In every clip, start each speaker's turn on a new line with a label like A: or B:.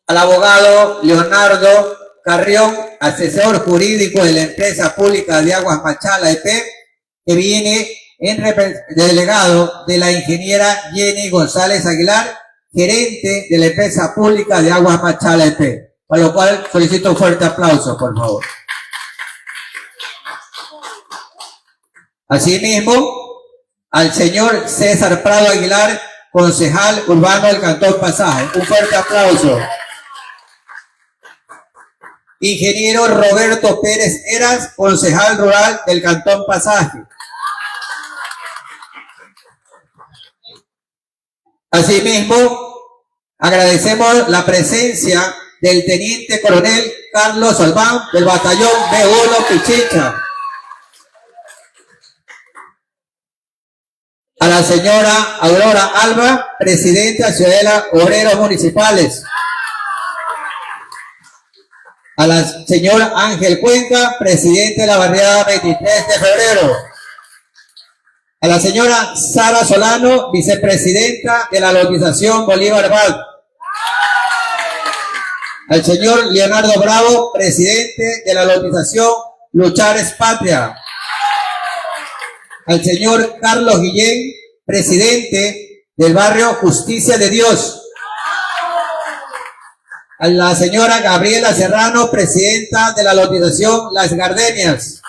A: al abogado Leonardo Carrión, asesor jurídico de la empresa pública de Aguas Machala EP, que viene en delegado de la ingeniera Jenny González Aguilar, gerente de la empresa pública de Aguas Machala EP, para lo cual solicito un fuerte aplauso, por favor. Asimismo, al señor César Prado Aguilar, concejal urbano del Cantón Pasaje. Un fuerte aplauso. Ingeniero Roberto Pérez Heras, concejal rural del Cantón Pasaje. Asimismo, agradecemos la presencia del teniente coronel Carlos Albán del batallón B1 Pichincha. A la señora Aurora Alba, presidenta Ciudadela Obreros Municipales. A la señora Ángel Cuenca, presidente de la barriada 23 de febrero. A la señora Sara Solano, vicepresidenta de la lotización Bolívar Val. Al señor Leonardo Bravo, presidente de la lotización Luchar es Patria. Al señor Carlos Guillén, presidente del barrio Justicia de Dios. A la señora Gabriela Serrano, presidenta de la lotización Las Gardenias.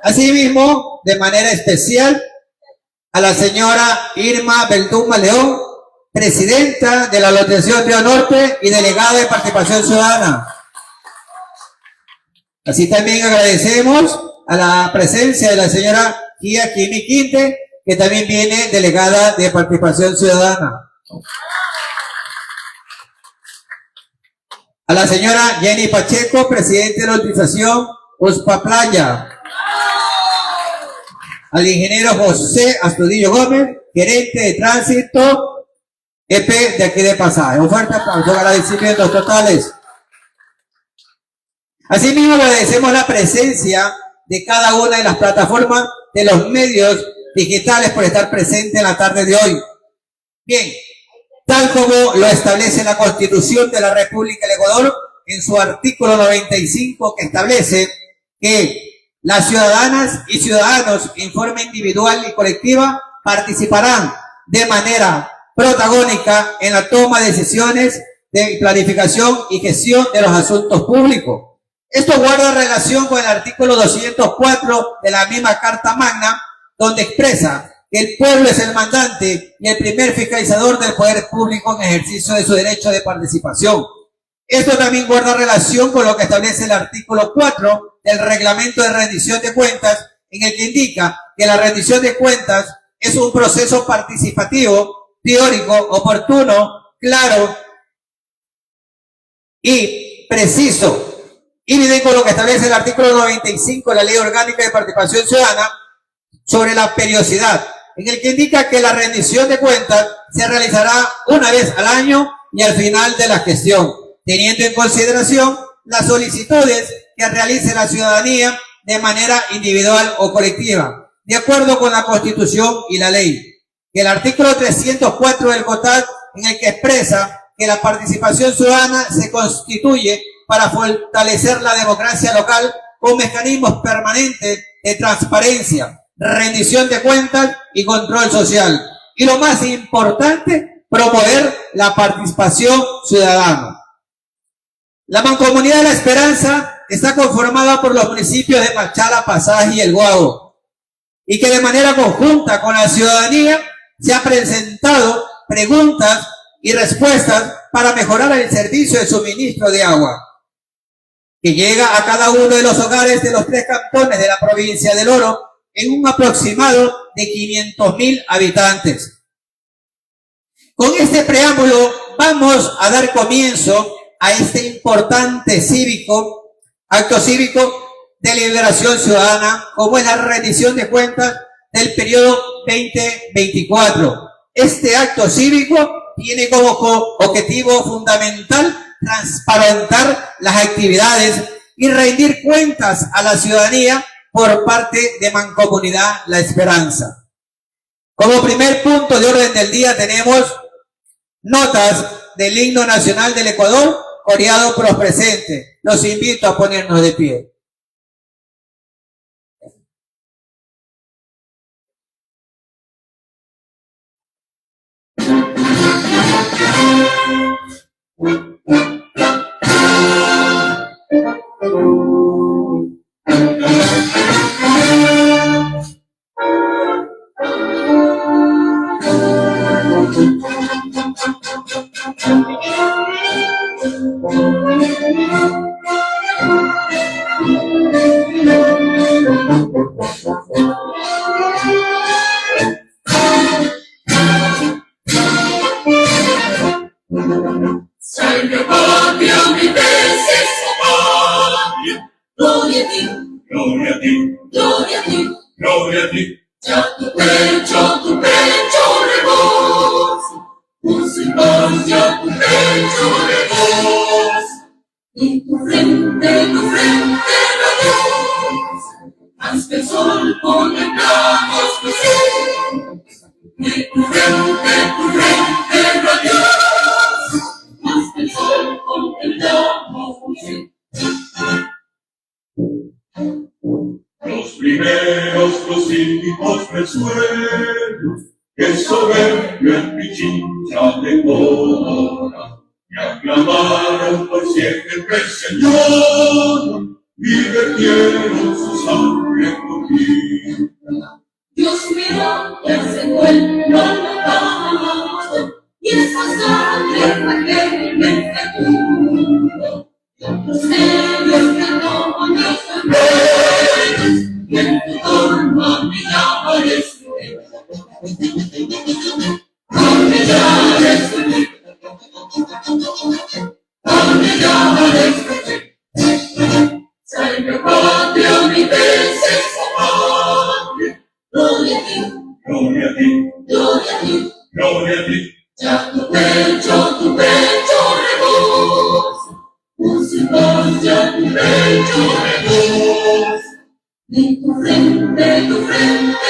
A: Asimismo, de manera especial, a la señora Irma Belduma León, presidenta de la lotización Río Norte y delegada de Participación Ciudadana. Así también agradecemos a la presencia de la señora Gia Kimi Quinte, que también viene delegada de Participación Ciudadana. A la señora Jenny Pacheco, presidente de la lotización Uspa Playa. Al ingeniero José Astudillo Gómez, gerente de tránsito EP de aquí de Pasaje. Un fuerte aplauso, agradecimientos totales. Asimismo, agradecemos la presencia de cada una de las plataformas de los medios digitales por estar presente en la tarde de hoy. Bien, tal como lo establece la Constitución de la República del Ecuador en su artículo 95, que establece que las ciudadanas y ciudadanos en forma individual y colectiva participarán de manera protagónica en la toma de decisiones de planificación y gestión de los asuntos públicos. Esto guarda relación con el artículo 204 de la misma Carta Magna, donde expresa que el pueblo es el mandante y el primer fiscalizador del poder público en ejercicio de su derecho de participación. Esto también guarda relación con lo que establece el artículo 4 del reglamento de rendición de cuentas, en el que indica que la rendición de cuentas es un proceso participativo, teórico, oportuno, claro y preciso. Y viene con lo que establece el artículo 95 de la Ley Orgánica de Participación Ciudadana sobre la periodicidad, en el que indica que la rendición de cuentas se realizará una vez al año y al final de la gestión, teniendo en consideración las solicitudes que realice la ciudadanía de manera individual o colectiva, de acuerdo con la Constitución y la ley. Que el artículo 304 del COTAD, en el que expresa que la participación ciudadana se constituye para fortalecer la democracia local con mecanismos permanentes de transparencia, rendición de cuentas y control social. Y lo más importante, promover la participación ciudadana. La Mancomunidad de la Esperanza está conformada por los municipios de Machala, Pasaje y El Guabo, y que de manera conjunta con la ciudadanía se han presentado preguntas y respuestas para mejorar el servicio de suministro de agua, que llega a cada uno de los hogares de los 3 cantones de la provincia del Oro en un aproximado de 500.000 habitantes. Con este preámbulo vamos a dar comienzo a este importante acto cívico de liberación ciudadana, como es la rendición de cuentas del periodo 2024. Este acto cívico tiene como objetivo fundamental transparentar las actividades y rendir cuentas a la ciudadanía por parte de Mancomunidad La Esperanza. Como primer punto de orden del día tenemos notas del himno nacional del Ecuador, coreado por los presentes. Los invito a ponernos de pie.
B: Salve patria, mi princesa patria, gloria a ti, gloria a ti, gloria a ti, gloria a ti. Ya tu pecho rebosa, con simpatia tu pecho rebosa, y tu frente radiosa, haz que el sol contemplamos tu ser, y tu frente radiosa, haz que el sol contemplamos tu ser. Los primeros crucifijos del suelo, que soberbio en Pichincha decora, y aclamaron por siempre Señor, y vertieron su sangre por mí. Dios miró y acercó el holocausto, y esa sangre fue fielmente pura. Los medios que no nuestros reyes, y en tu forma brillaré su brillaré su salve patria, mi princesa patria, gloria a ti, gloria a ti, gloria a ti, gloria a ti. Ya tu pecho rebosa, con simpatia tu pecho rebosa, y tu frente radiosa,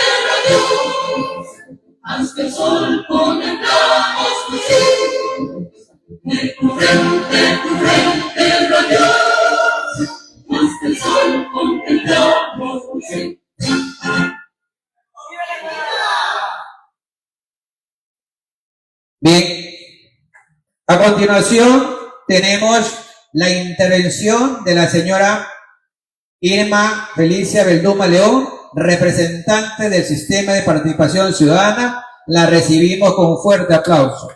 B: haz que el sol contemplamos tu ser, y tu frente radiosa, haz que el sol contemplamos tu ser.
A: Bien, a continuación tenemos la intervención de la señora Irma Felicia Belduma León, representante del Sistema de Participación Ciudadana. La recibimos con un fuerte aplauso.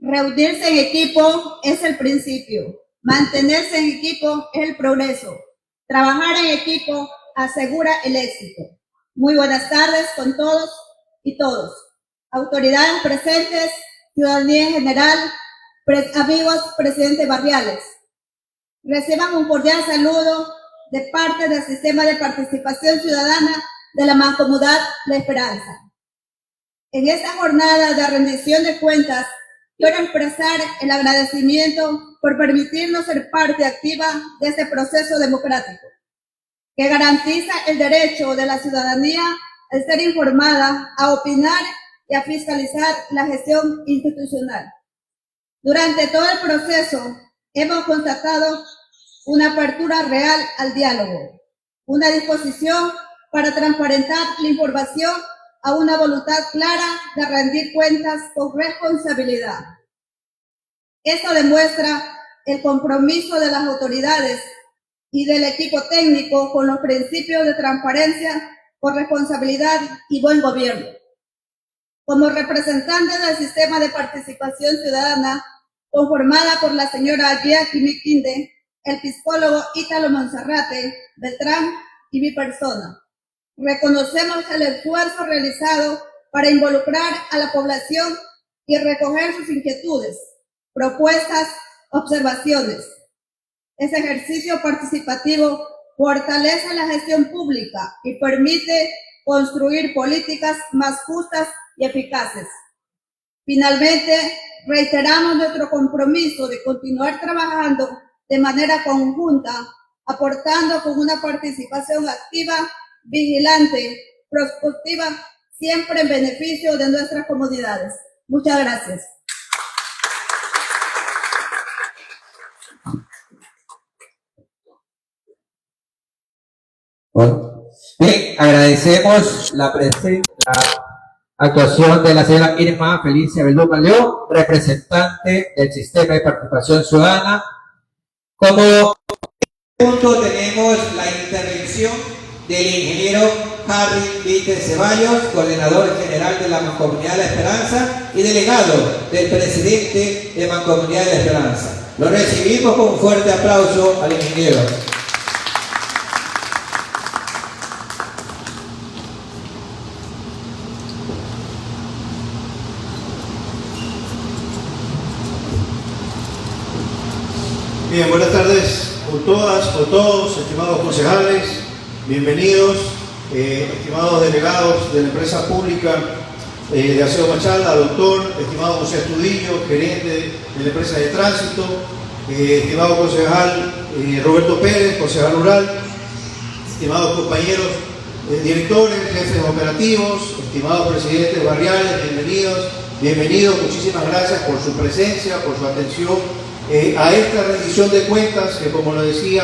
C: Reunirse en equipo es el principio. Mantenerse en equipo es el progreso. Trabajar en equipo asegura el éxito. Muy buenas tardes con todos y todos. Autoridades presentes, ciudadanía en general, amigos presidentes barriales. Reciban un cordial saludo de parte del Sistema de Participación Ciudadana de la Mancomunidad La Esperanza. En esta jornada de rendición de cuentas, quiero expresar el agradecimiento por permitirnos ser parte activa de este proceso democrático, que garantiza el derecho de la ciudadanía a ser informada, a opinar y a fiscalizar la gestión institucional. Durante todo el proceso, hemos constatado una apertura real al diálogo, una disposición para transparentar la información a una voluntad clara de rendir cuentas con responsabilidad. Esto demuestra el compromiso de las autoridades y del equipo técnico con los principios de transparencia, corresponsabilidad y buen gobierno. Como representante del Sistema de Participación Ciudadana, conformada por la señora Jackie Quinde, el psicólogo Ítalo Monserrate Beltrán y mi persona, reconocemos el esfuerzo realizado para involucrar a la población y recoger sus inquietudes, propuestas, observaciones. Ese ejercicio participativo fortalece la gestión pública y permite construir políticas más justas y eficaces. Finalmente, reiteramos nuestro compromiso de continuar trabajando de manera conjunta, aportando con una participación activa, vigilante, prospectiva, siempre en beneficio de nuestras comunidades. Muchas gracias.
A: Bueno, bien, agradecemos la actuación de la señora Irma Felicia Beluga León, representante del Sistema de Participación Ciudadana. Como punto tenemos la intervención del ingeniero Harry Vite Ceballos, coordinador general de la Mancomunidad de la Esperanza y delegado del presidente de Mancomunidad de la Esperanza. Lo recibimos con un fuerte aplauso al ingeniero.
D: Bien, buenas tardes con todas, con todos, estimados concejales, bienvenidos, estimados delegados de la empresa pública de Aseo Machala, doctor, estimado José Astudillo, gerente de la empresa de tránsito, estimado concejal Roberto Pérez, concejal rural, estimados compañeros directores, jefes operativos, estimados presidentes barriales, bienvenidos, muchísimas gracias por su presencia, por su atención a esta rendición de cuentas que, como lo decía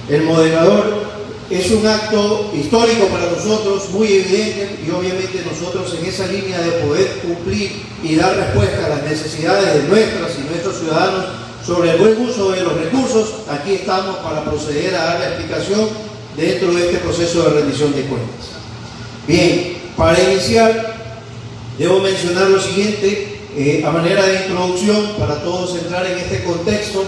D: el moderador, es un acto histórico para nosotros, muy evidente, y obviamente nosotros en esa línea de poder cumplir y dar respuesta a las necesidades de nuestras y nuestros ciudadanos sobre el buen uso de los recursos, aquí estamos para proceder a dar la explicación dentro de este proceso de rendición de cuentas. Bien, para iniciar, debo mencionar lo siguiente. A manera de introducción, para todos entrar en este contexto,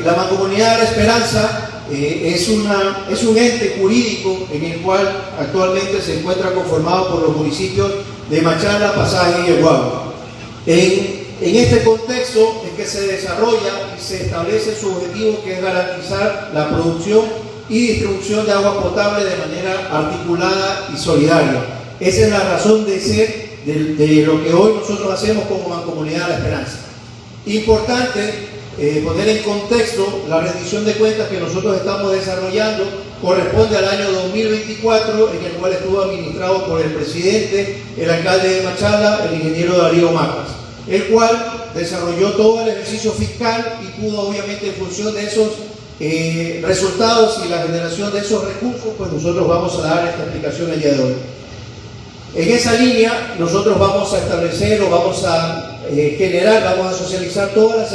D: la Mancomunidad de la Esperanza es un ente jurídico en el cual actualmente se encuentra conformado por los municipios de Machala, Pasaje y Yeguagua. En este contexto es que se desarrolla y se establece su objetivo, que es garantizar la producción y distribución de agua potable de manera articulada y solidaria. Esa es la razón de ser de lo que hoy nosotros hacemos como Mancomunidad de la Esperanza. Importante poner en contexto la rendición de cuentas que nosotros estamos desarrollando corresponde al año 2024, en el cual estuvo administrado por el presidente, el alcalde de Machala, el ingeniero Darío Macas, el cual desarrolló todo el ejercicio fiscal y pudo, obviamente, en función de esos resultados y la generación de esos recursos, pues nosotros vamos a dar esta explicación el día de hoy. En esa línea nosotros vamos a establecer o vamos a generar, vamos a socializar todas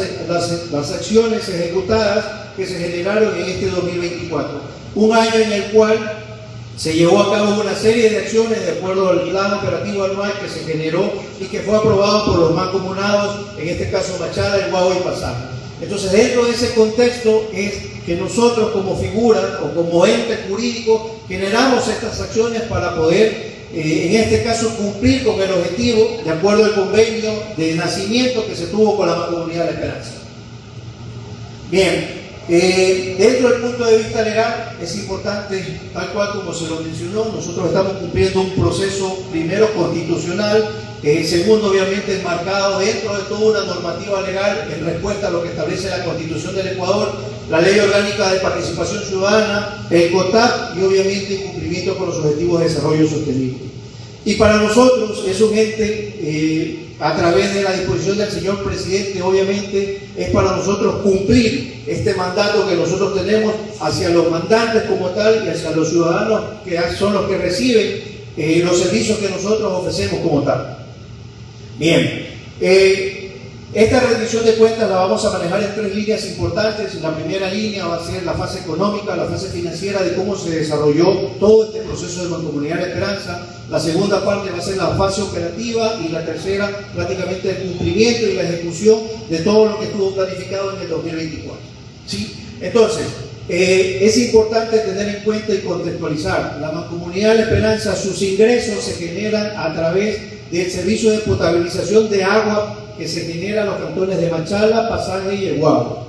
D: las acciones ejecutadas que se generaron en este 2024. Un año en el cual se llevó a cabo una serie de acciones de acuerdo al plan operativo anual que se generó y que fue aprobado por los mancomunados, en este caso Machala, Yeguagua y Pasaje. Entonces, dentro de ese contexto es que nosotros como figura o como ente jurídico generamos estas acciones para poder en este caso cumplir con el objetivo de acuerdo al convenio de nacimiento que se tuvo con la Mancomunidad de la Esperanza. Bien, dentro del punto de vista legal es importante, tal cual como se lo mencionó, nosotros estamos cumpliendo un proceso primero constitucional, segundo obviamente enmarcado dentro de toda una normativa legal en respuesta a lo que establece la Constitución del Ecuador, la Ley Orgánica de Participación Ciudadana, el COTAP y obviamente en cumplimiento con los Objetivos de Desarrollo Sostenible. Y para nosotros es un ente, a través de la disposición del señor presidente, obviamente es para nosotros cumplir este mandato que nosotros tenemos hacia los mandantes como tal y hacia los ciudadanos que son los que reciben los servicios que nosotros ofrecemos como tal. Bien, esta rendición de cuentas la vamos a manejar en tres líneas importantes. La primera línea va a ser la fase económica, la fase financiera de cómo se desarrolló todo este proceso de Mancomunidad de la Esperanza. La segunda parte va a ser la fase operativa y la tercera prácticamente el cumplimiento y la ejecución de todo lo que estuvo planificado en el 2024. ¿Sí? Entonces, es importante tener en cuenta y contextualizar. La Mancomunidad de la Esperanza, sus ingresos se generan a través del servicio de potabilización de agua que se genera en los cantones de Machala, Pasaje y Yeguagua.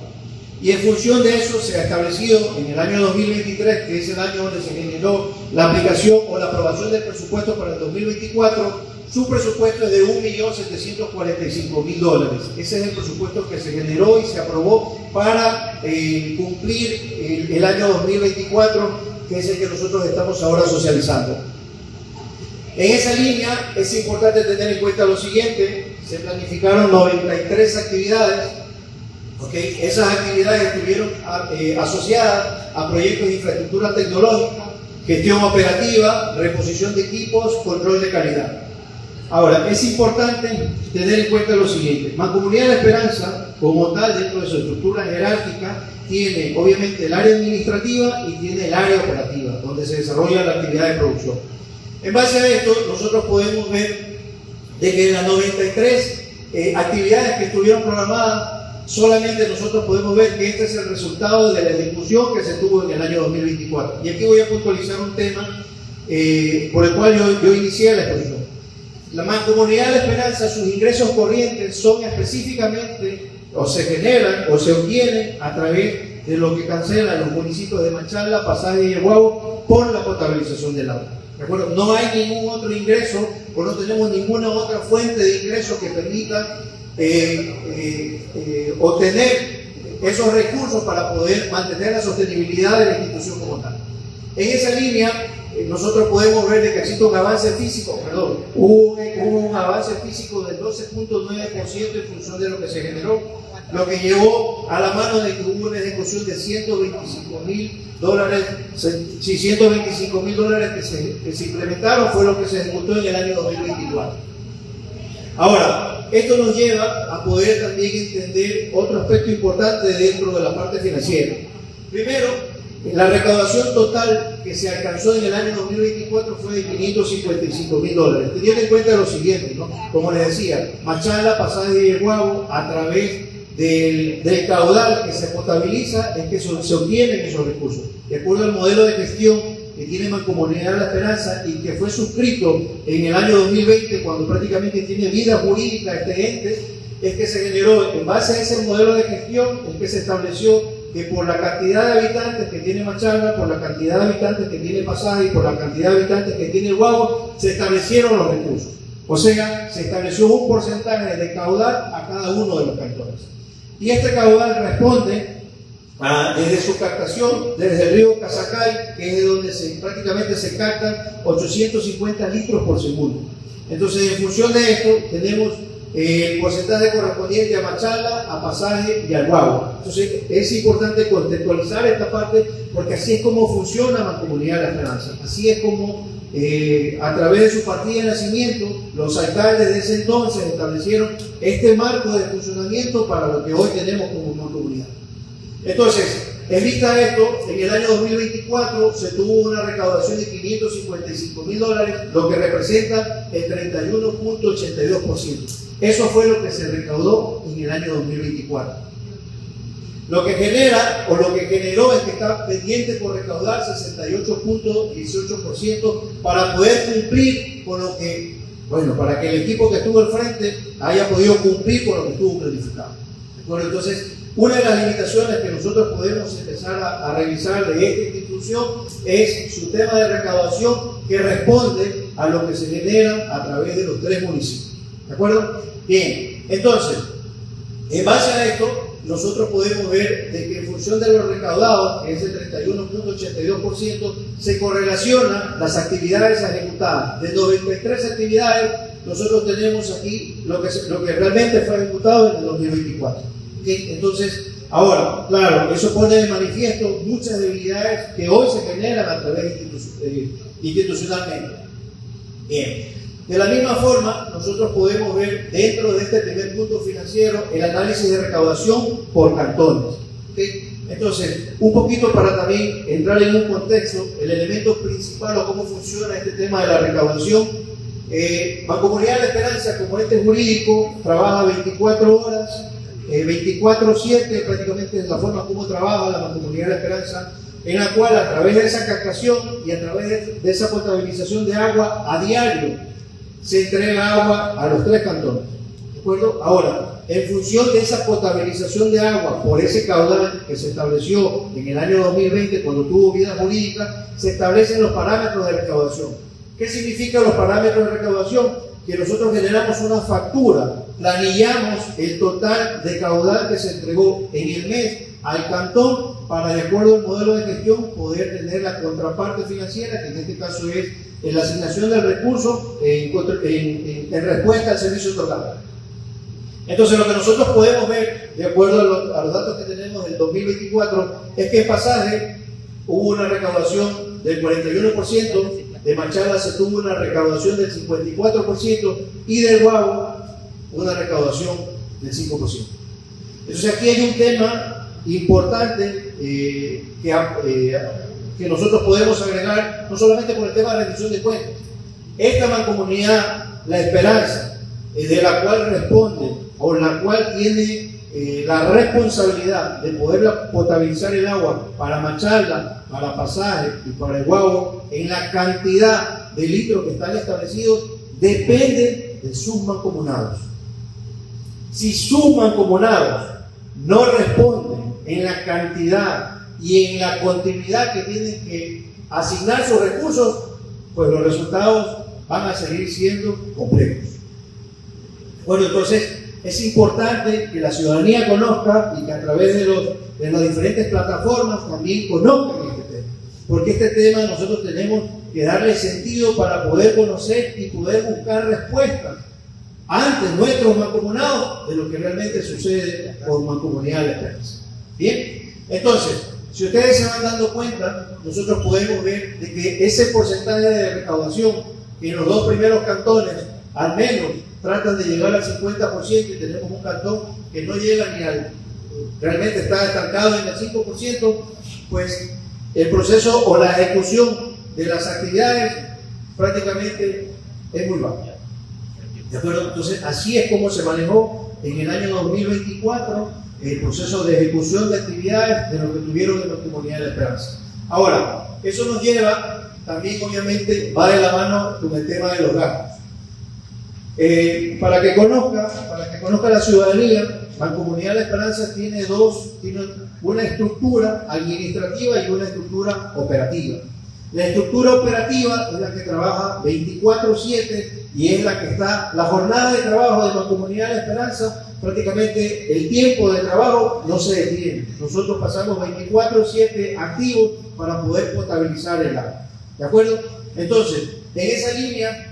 D: Y en función de eso se ha establecido en el año 2023, que es el año donde se generó la aplicación o la aprobación del presupuesto para el 2024, Su presupuesto es de $1.745.000. Ese es el presupuesto que se generó y se aprobó para cumplir el año 2024, que es el que nosotros estamos ahora socializando. En esa línea es importante tener en cuenta lo siguiente: se planificaron 93 actividades. ¿Okay? Esas actividades estuvieron asociadas a proyectos de infraestructura tecnológica, gestión operativa, reposición de equipos, control de calidad. Ahora, es importante tener en cuenta lo siguiente: Mancomunidad La Esperanza, como tal, dentro de su estructura jerárquica, tiene obviamente el área administrativa y tiene el área operativa, donde se desarrolla la actividad de producción. En base a esto, nosotros podemos ver de que de las 93 actividades que estuvieron programadas, solamente nosotros podemos ver que este es el resultado de la ejecución que se tuvo en el año 2024. Y aquí voy a puntualizar un tema por el cual yo inicié la exposición. La Mancomunidad de La Esperanza, sus ingresos corrientes son específicamente, o se generan, o se obtienen a través de lo que cancelan los municipios de Machala, Pasaje y Yeguabo por la potabilización del agua. ¿De acuerdo? No hay ningún otro ingreso, o no tenemos ninguna otra fuente de ingreso que permita obtener esos recursos para poder mantener la sostenibilidad de la institución como tal. En esa línea, nosotros podemos ver de que existe un avance físico, hubo un avance físico del 12.9% en función de lo que se generó, lo que llevó a la mano de que hubo una ejecución de $125.000, $125.000 que se implementaron, fue lo que se ejecutó en el año 2024. Ahora, esto nos lleva a poder también entender otro aspecto importante dentro de la parte financiera. Primero, la recaudación total que se alcanzó en el año 2024 fue de $555.000. Teniendo en cuenta lo siguiente, ¿no? Como les decía, Machala, Pasaje y Yeguabo, a través del caudal que se potabiliza, es que se obtienen esos recursos. De acuerdo al modelo de gestión que tiene Mancomunidad La Esperanza y que fue suscrito en el año 2020, cuando prácticamente tiene vida jurídica este ente, es que se generó, en base a ese modelo de gestión, es que se estableció que por la cantidad de habitantes que tiene Machala, por la cantidad de habitantes que tiene Pasaje y por la cantidad de habitantes que tiene Yeguabo, se establecieron los recursos. O sea, se estableció un porcentaje de caudal a cada uno de los cantones. Y este caudal responde desde su captación, desde el río Casacay, que es de donde prácticamente se captan 850 litros por segundo. Entonces, en función de esto, tenemos el porcentaje correspondiente a Machala, a Pasaje y al Yeguabo. Entonces, es importante contextualizar esta parte, porque así es como funciona Mancomunidad La Esperanza. Así es como, a través de su partida de nacimiento, los alcaldes de ese entonces establecieron este marco de funcionamiento para lo que hoy tenemos como mancomunidad. Entonces, en vista de esto, en el año 2024 se tuvo una recaudación de $555.000, lo que representa el 31.82%. Eso fue lo que se recaudó en el año 2024. Lo que genera, o lo que generó, es que está pendiente por recaudar 68.18% para poder cumplir con lo que, bueno, para que el equipo que estuvo al frente haya podido cumplir con lo que estuvo planificado. Bueno, entonces, una de las limitaciones que nosotros podemos empezar a revisar de esta institución es su tema de recaudación, que responde a lo que se genera a través de los 3 municipios. ¿De acuerdo? Bien, entonces, en base a esto, nosotros podemos ver de que en función de lo recaudado, que es el 31.82%, se correlacionan las actividades ejecutadas. De 93 actividades, nosotros tenemos aquí lo que realmente fue ejecutado en el 2024. ¿Okay? Entonces, ahora, claro, eso pone de manifiesto muchas debilidades que hoy se generan a través institucionalmente. Bien. De la misma forma, nosotros podemos ver dentro de este primer punto financiero el análisis de recaudación por cantones. ¿Okay? Entonces, un poquito para también entrar en un contexto, el elemento principal o cómo funciona este tema de la recaudación. Mancomunidad La Esperanza, como ente jurídico, trabaja 24 horas, 24/7, prácticamente es la forma como trabaja la Mancomunidad La Esperanza, en la cual a través de esa captación y a través de esa potabilización de agua a diario, se entrega agua a los 3 cantones. ¿De acuerdo? Ahora, en función de esa potabilización de agua por ese caudal que se estableció en el año 2020, cuando tuvo vida jurídica, se establecen los parámetros de recaudación. ¿Qué significan los parámetros de recaudación? que nosotros generamos una factura, planillamos el total de caudal que se entregó en el mes al cantón para, de acuerdo al modelo de gestión, poder tener la contraparte financiera, que en este caso es la asignación del recurso en respuesta al servicio total. Entonces, lo que nosotros podemos ver, de acuerdo a los datos que tenemos del 2024, es que en pasaje hubo una recaudación del 41%, de Machala se tuvo una recaudación del 54% y del Guabo una recaudación del 5%. Entonces, aquí hay un tema importante que nosotros podemos agregar, no solamente por el tema de rendición de cuentas. Esta mancomunidad, La Esperanza, de la cual responde o la cual tiene la responsabilidad de poder potabilizar el agua para Machala, para Pasaje y para el Guabo, en la cantidad de litros que están establecidos, depende de sus mancomunados. Si sus mancomunados no responden en la cantidad y en la continuidad que tienen que asignar sus recursos, pues los resultados van a seguir siendo complejos. Bueno, entonces es importante que la ciudadanía conozca y que a través de las diferentes plataformas también conozcan este tema, porque este tema nosotros tenemos que darle sentido para poder conocer y poder buscar respuestas ante nuestros mancomunados de lo que realmente sucede por Mancomunidad de La Esperanza. Bien, entonces, si ustedes se van dando cuenta, nosotros podemos ver de que ese porcentaje de recaudación en los dos primeros cantones, al menos, tratan de llegar al 50%, y tenemos un cantón que no llega ni al, realmente está estancado en el 5%, pues el proceso o la ejecución de las actividades prácticamente es muy baja. ¿De acuerdo? Entonces, así es como se manejó en el año 2024 el proceso de ejecución de actividades de lo que tuvieron en la Comunidad de La Esperanza. Ahora, eso nos lleva, también obviamente va de la mano con el tema de los gastos. Para que conozca la ciudadanía, la Comunidad de La Esperanza tiene una estructura administrativa y una estructura operativa. La estructura operativa es la que trabaja 24/7 y es la que está, la jornada de trabajo de la Comunidad de La Esperanza, prácticamente el tiempo de trabajo no se detiene. Nosotros pasamos 24/7 activos para poder potabilizar el agua. ¿De acuerdo? Entonces, en esa línea,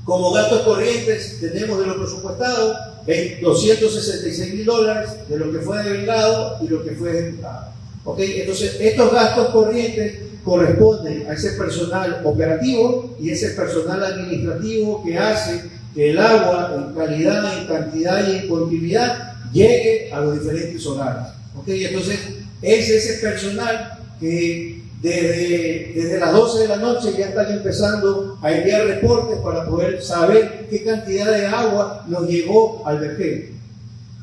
D: como gastos corrientes, tenemos de lo presupuestado $266,000 de lo que fue devengado y lo que fue ejecutado. ¿Ok? Entonces, estos gastos corrientes corresponden a ese personal operativo y ese personal administrativo que hace que el agua en calidad, en cantidad y en continuidad llegue a los diferentes hogares. ¿Ok? Entonces, es ese personal que desde las 12 de la noche ya están empezando a enviar reportes para poder saber qué cantidad de agua nos llegó al vertedero.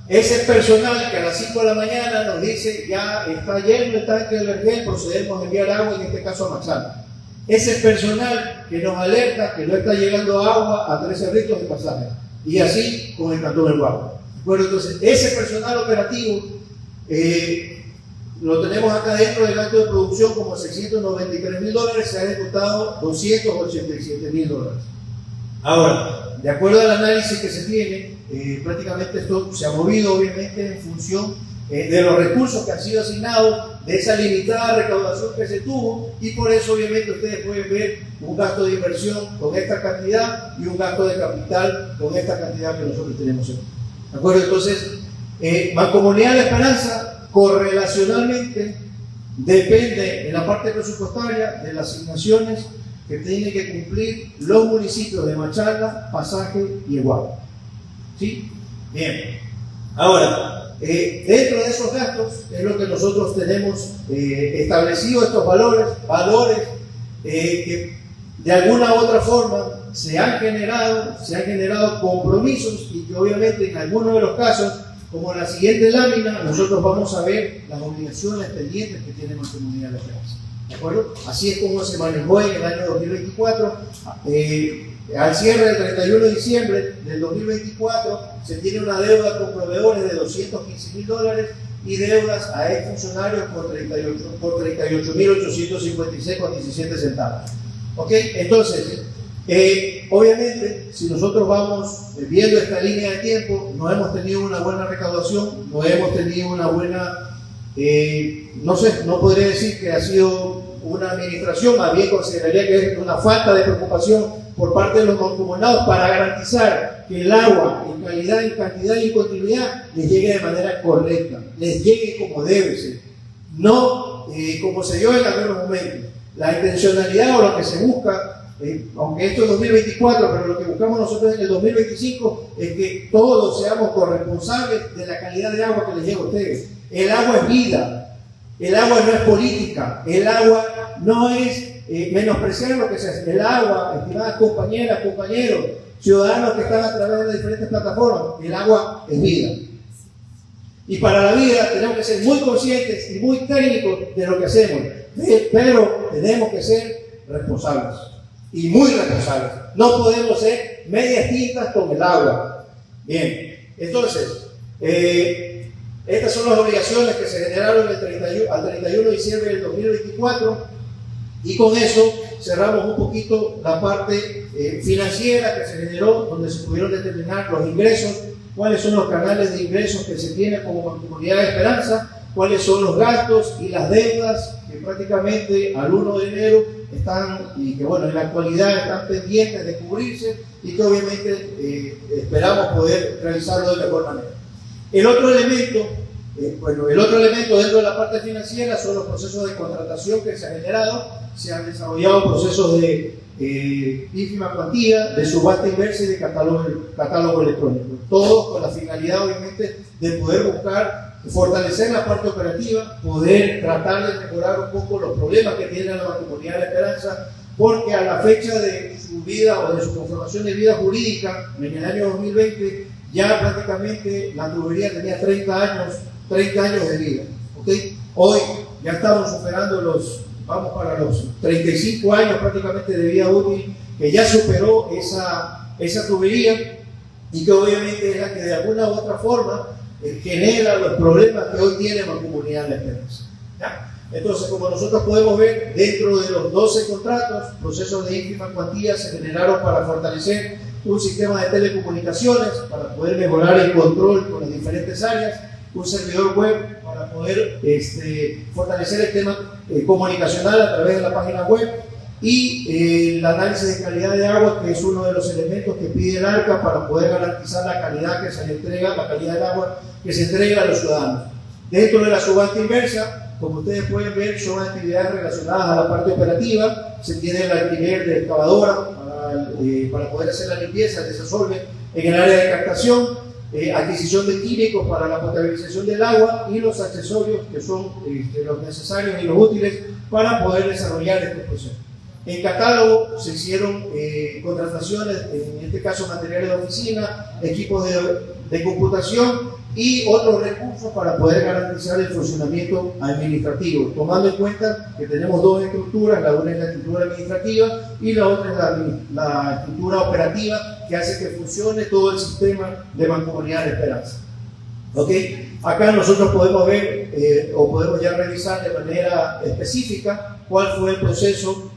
D: Ese personal que a las 5 de la mañana nos dice ya está lleno el tanque del vergel, procedemos a enviar agua, en este caso a Machala. Ese personal que nos alerta que no está llegando agua a 13 Cerritos de Pasaje. Y así con el cantón del Guabo. Bueno, entonces ese personal operativo lo tenemos acá dentro del gasto de producción como $693,000, se ha ejecutado $287,000. Ahora, de acuerdo al análisis que se tiene, prácticamente esto se ha movido obviamente en función de los recursos que han sido asignados, de esa limitada recaudación que se tuvo, y por eso obviamente ustedes pueden ver un gasto de inversión con esta cantidad y un gasto de capital con esta cantidad que nosotros tenemos aquí. ¿De acuerdo? Entonces, Mancomunidad de La Esperanza correlacionalmente depende en la parte presupuestaria de las asignaciones que tienen que cumplir los municipios de Machala, Pasaje y El Guabo. ¿Sí? Bien. Ahora, dentro de esos gastos es lo que nosotros tenemos establecido, estos valores que de alguna u otra forma se han generado compromisos y que obviamente en algunos de los casos, como en la siguiente lámina, nosotros vamos a ver las obligaciones pendientes que tiene nuestra Comunidad de La Esperanza. ¿De acuerdo? Así es como se manejó en el año 2024. Al cierre del 31 de diciembre del 2024 se tiene una deuda con proveedores de $215,000 y deudas a exfuncionarios por $38,856,17 centavos. ¿Ok? Entonces, Obviamente, si nosotros vamos viendo esta línea de tiempo, no hemos tenido una buena recaudación, no hemos tenido una buena, no sé, no podría decir que ha sido una administración, más bien consideraría que es una falta de preocupación por parte de los mancomunados para garantizar que el agua en calidad, en cantidad y en continuidad les llegue de manera correcta, les llegue como debe ser, no como se dio en algunos momentos. La intencionalidad o lo que se busca, aunque esto es 2024, pero lo que buscamos nosotros en el 2025 es que todos seamos corresponsables de la calidad de agua que les llega a ustedes. El agua es vida, el agua no es política, el agua no es menospreciar lo que se hace. El agua, estimadas compañeras, compañeros, ciudadanos que están a través de las diferentes plataformas, el agua es vida. Y para la vida tenemos que ser muy conscientes y muy técnicos de lo que hacemos, pero tenemos que ser responsables y muy responsables. No podemos ser medias tintas con el agua. Bien, entonces, estas son las obligaciones que se generaron al 31 de diciembre del 2024 y con eso cerramos un poquito la parte financiera que se generó, donde se pudieron determinar los ingresos, cuáles son los canales de ingresos que se tienen como Mancomunidad de Esperanza, cuáles son los gastos y las deudas que prácticamente al 1 de enero están, y que bueno, en la actualidad están pendientes de cubrirse y que obviamente esperamos poder realizarlo de mejor manera. El otro elemento dentro de la parte financiera son los procesos de contratación que se han generado. Se han desarrollado procesos de ínfima cuantía, de subasta inversa y de catálogo electrónico. Todos con la finalidad, obviamente, de poder buscar fortalecer la parte operativa, poder tratar de mejorar un poco los problemas que tiene la Mancomunidad de Esperanza, porque a la fecha de su vida o de su conformación de vida jurídica, en el año 2020, ya prácticamente la tubería tenía 30 años de vida. ¿Okay? Hoy ya estamos superando vamos para los 35 años prácticamente de vida útil, que ya superó esa tubería y que obviamente es la que de alguna u otra forma genera los problemas que hoy tiene la Comunidad de Esperanza. ¿Ya? Entonces, como nosotros podemos ver, dentro de los 12 contratos, procesos de ínfima cuantía se generaron para fortalecer un sistema de telecomunicaciones, para poder mejorar el control con las diferentes áreas, un servidor web para poder fortalecer el tema comunicacional a través de la página web y el análisis de calidad de agua, que es uno de los elementos que pide el ARCA para poder garantizar la calidad que se le entrega, la calidad del agua que se entrega a los ciudadanos. Dentro de la subasta inversa, como ustedes pueden ver, son actividades relacionadas a la parte operativa. Se tiene el alquiler de excavadora para poder hacer la limpieza, el desasolve en el área de captación, adquisición de químicos para la potabilización del agua y los accesorios que son los necesarios y los útiles para poder desarrollar estos procesos. En catálogo se hicieron contrataciones, en este caso materiales de oficina, equipos de computación y otros recursos para poder garantizar el funcionamiento administrativo, tomando en cuenta que tenemos dos estructuras, la una es la estructura administrativa y la otra es la estructura operativa que hace que funcione todo el sistema de Mancomunidad de Esperanza. ¿Okay? Acá nosotros podemos ver o podemos ya revisar de manera específica cuál fue el proceso,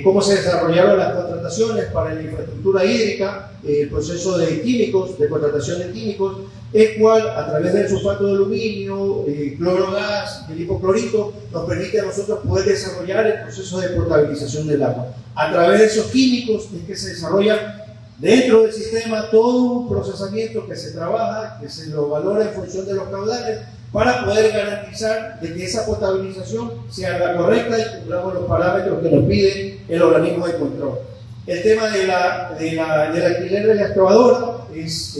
D: cómo se desarrollaron las contrataciones para la infraestructura hídrica, el proceso de químicos, de contratación de químicos, el cual a través del sulfato de aluminio, clorogas, el hipoclorito, nos permite a nosotros poder desarrollar el proceso de potabilización del agua. A través de esos químicos es que se desarrolla dentro del sistema todo un procesamiento que se trabaja, que se lo valora en función de los caudales, para poder garantizar de que esa potabilización sea la correcta y cumplamos los parámetros que nos pide el organismo de control. El tema del alquiler de la excavadora es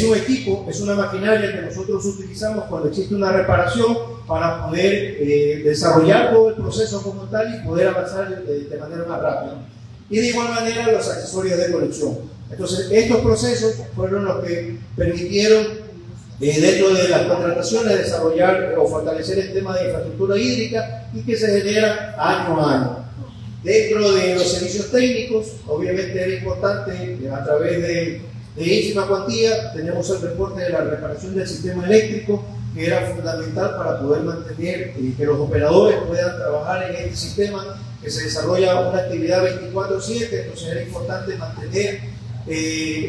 D: un equipo, es una maquinaria que nosotros utilizamos cuando existe una reparación para poder desarrollar todo el proceso como tal y poder avanzar de manera más rápida. Y de igual manera los accesorios de conexión. Entonces, estos procesos fueron los que permitieron dentro de las contrataciones desarrollar o fortalecer el tema de infraestructura hídrica y que se genera año a año. Dentro de los servicios técnicos, obviamente era importante a través de ínfima cuantía, tenemos el reporte de la reparación del sistema eléctrico que era fundamental para poder mantener que los operadores puedan trabajar en este sistema que se desarrolla una actividad 24/7, entonces era importante mantener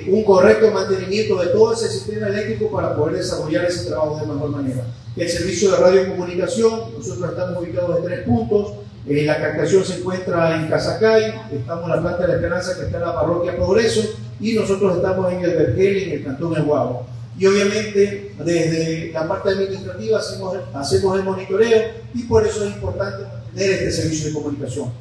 D: un correcto mantenimiento de todo ese sistema eléctrico para poder desarrollar ese trabajo de mejor manera. El servicio de radiocomunicación, nosotros estamos ubicados en 3 puntos. La captación se encuentra en Casacay, estamos en la Planta de la Esperanza, que está en la parroquia Progreso, y nosotros estamos en el Vergel, en el cantón El Guabo. Y obviamente desde la parte administrativa hacemos el monitoreo, y por eso es importante mantener este servicio de comunicación.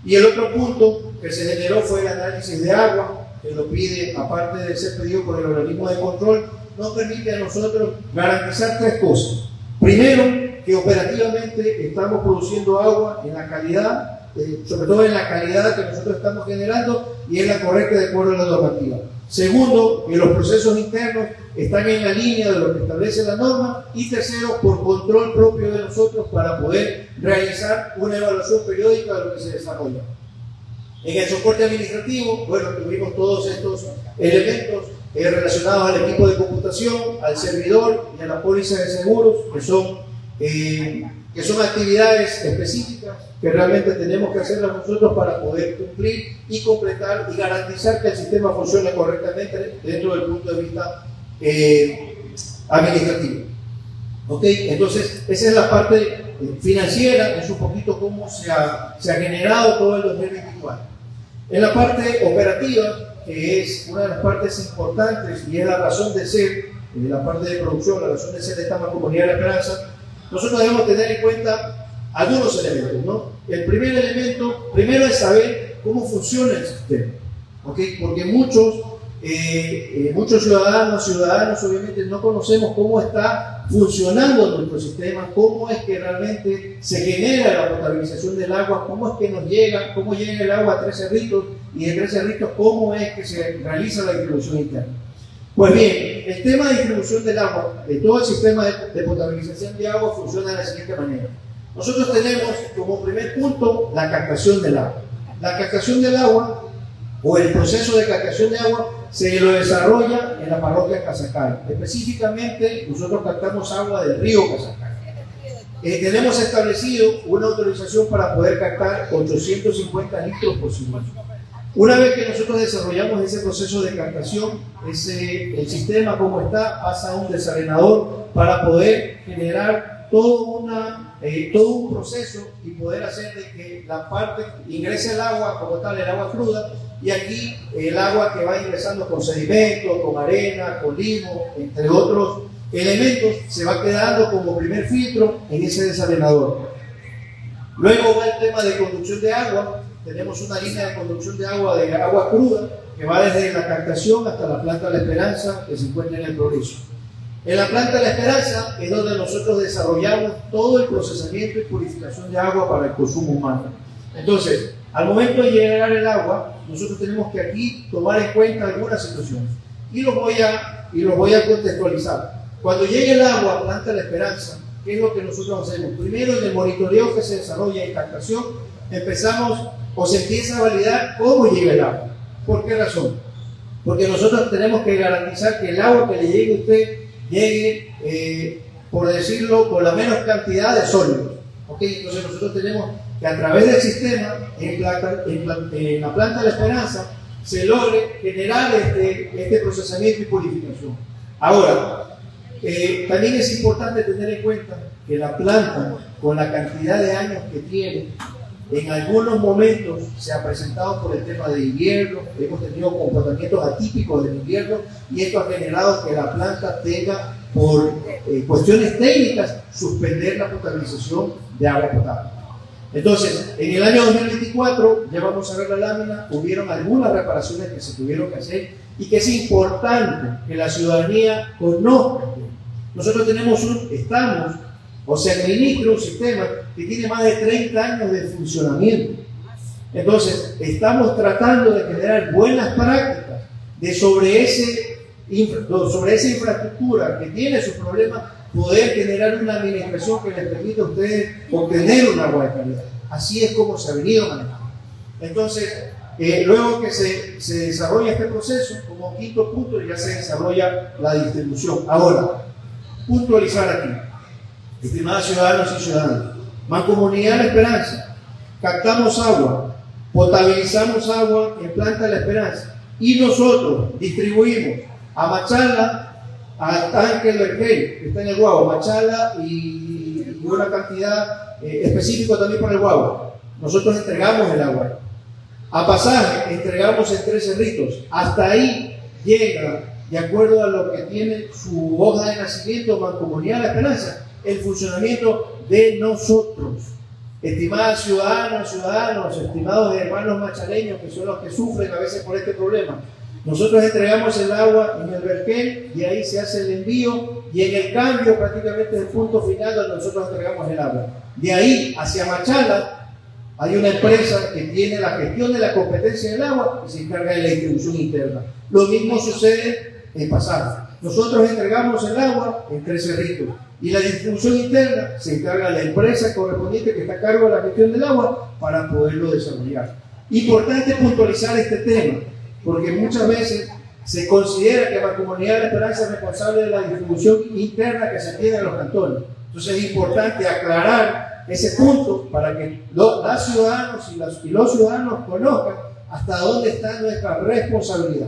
D: Y el otro punto que se generó fue el análisis de agua, que lo pide, aparte de ser pedido por el organismo de control, nos permite a nosotros garantizar 3 cosas. Primero, que operativamente estamos produciendo agua en la calidad, sobre todo en la calidad que nosotros estamos generando, y es la correcta de acuerdo a la normativa. Segundo, que los procesos internos están en la línea de lo que establece la norma. Y tercero, por control propio de nosotros para poder realizar una evaluación periódica de lo que se desarrolla. En el soporte administrativo, bueno, tuvimos todos estos elementos relacionados al equipo de computación, al servidor y a la póliza de seguros, que son actividades específicas que realmente tenemos que hacerlas nosotros para poder cumplir y completar y garantizar que el sistema funcione correctamente dentro del punto de vista administrativo. ¿Ok? Entonces, esa es la parte financiera, es un poquito cómo se ha generado todo el 2024. En la parte operativa, que es una de las partes importantes y es la razón de ser, la parte de producción, la razón de ser de esta Mancomunidad de la Esperanza, nosotros debemos tener en cuenta algunos elementos, ¿no? El primer elemento, primero, es saber cómo funciona el sistema, ¿ok? Porque muchos ciudadanos obviamente no conocemos cómo está funcionando nuestro sistema, cómo es que realmente se genera la potabilización del agua, cómo es que cómo llega el agua a 3 cerritos, y de 3 cerritos cómo es que se realiza la distribución interna. Pues bien, el tema de distribución del agua, de todo el sistema de potabilización de agua, funciona de la siguiente manera. Nosotros tenemos como primer punto la captación del agua. La captación del agua, o el proceso de captación de agua, se lo desarrolla en la parroquia Casacay. Específicamente, nosotros captamos agua del río Casacay. Tenemos establecido una autorización para poder captar 850 litros por segundo. Una vez que nosotros desarrollamos ese proceso de captación, el sistema como está pasa a un desalenador para poder generar todo un proceso y poder hacer de que la parte ingrese el agua como tal, el agua cruda, y aquí el agua que va ingresando con sedimento, con arena, con limo, entre otros elementos, se va quedando como primer filtro en ese desalenador. Luego va el tema de conducción de agua. Tenemos una línea de conducción de agua cruda que va desde la captación hasta la Planta de la Esperanza, que se encuentra en el Progreso. En la Planta de la Esperanza es donde nosotros desarrollamos todo el procesamiento y purificación de agua para el consumo humano. Entonces, al momento de llegar el agua, nosotros tenemos que aquí tomar en cuenta algunas situaciones. Y los voy a contextualizar. Cuando llegue el agua a Planta de la Esperanza, ¿qué es lo que nosotros hacemos? Primero, en el monitoreo que se desarrolla en captación, empezamos o se empieza a validar cómo llega el agua. ¿Por qué razón? Porque nosotros tenemos que garantizar que el agua que le llegue a usted llegue, por decirlo, con la menos cantidad de sólidos. ¿Okay? Entonces nosotros tenemos que a través del sistema, en la Planta de la Esperanza, se logre generar este procesamiento y purificación. Ahora, también es importante tener en cuenta que la planta, con la cantidad de años que tiene, en algunos momentos se ha presentado por el tema de invierno, hemos tenido comportamientos atípicos del invierno, y esto ha generado que la planta tenga, por cuestiones técnicas, suspender la potabilización de agua potable. Entonces, en el año 2024, ya vamos a ver la lámina, hubieron algunas reparaciones que se tuvieron que hacer y que es importante que la ciudadanía conozca. Nosotros se administra un sistema que tiene más de 30 años de funcionamiento. Entonces, estamos tratando de generar buenas prácticas sobre esa infraestructura que tiene sus problemas, poder generar una administración que les permita a ustedes obtener un agua de calidad. Así es como se ha venido manejando. Entonces, luego que se desarrolla este proceso, como quinto punto ya se desarrolla la distribución. Ahora, puntualizar aquí. estimados ciudadanos y ciudadanas, Mancomunidad La Esperanza, captamos agua, potabilizamos agua en Planta La Esperanza y nosotros distribuimos a Machala, al tanque del Vergel, que está en el Guagua, Machala y una cantidad específica también para el Guagua. Nosotros entregamos el agua. A Pasaje entregamos en 3 cerritos. Hasta ahí llega, de acuerdo a lo que tiene su hoja de nacimiento, Mancomunidad La Esperanza, el funcionamiento de nosotros. Estimadas ciudadanos, estimados hermanos machaleños, que son los que sufren a veces por este problema, nosotros entregamos el agua en el Vergel y ahí se hace el envío y en el cambio prácticamente es el punto final donde nosotros entregamos el agua. De ahí hacia Machala hay una empresa que tiene la gestión de la competencia del agua y se encarga de la distribución interna. Lo mismo sucede en Pasaje. Nosotros entregamos el agua en 3 cerritos y la distribución interna se encarga de la empresa correspondiente que está a cargo de la gestión del agua para poderlo desarrollar. Importante puntualizar este tema, porque muchas veces se considera que la Mancomunidad de La Esperanza es responsable de la distribución interna que se tiene en los cantones. Entonces es importante aclarar ese punto para que las ciudadanos y los ciudadanos conozcan hasta dónde está nuestra responsabilidad.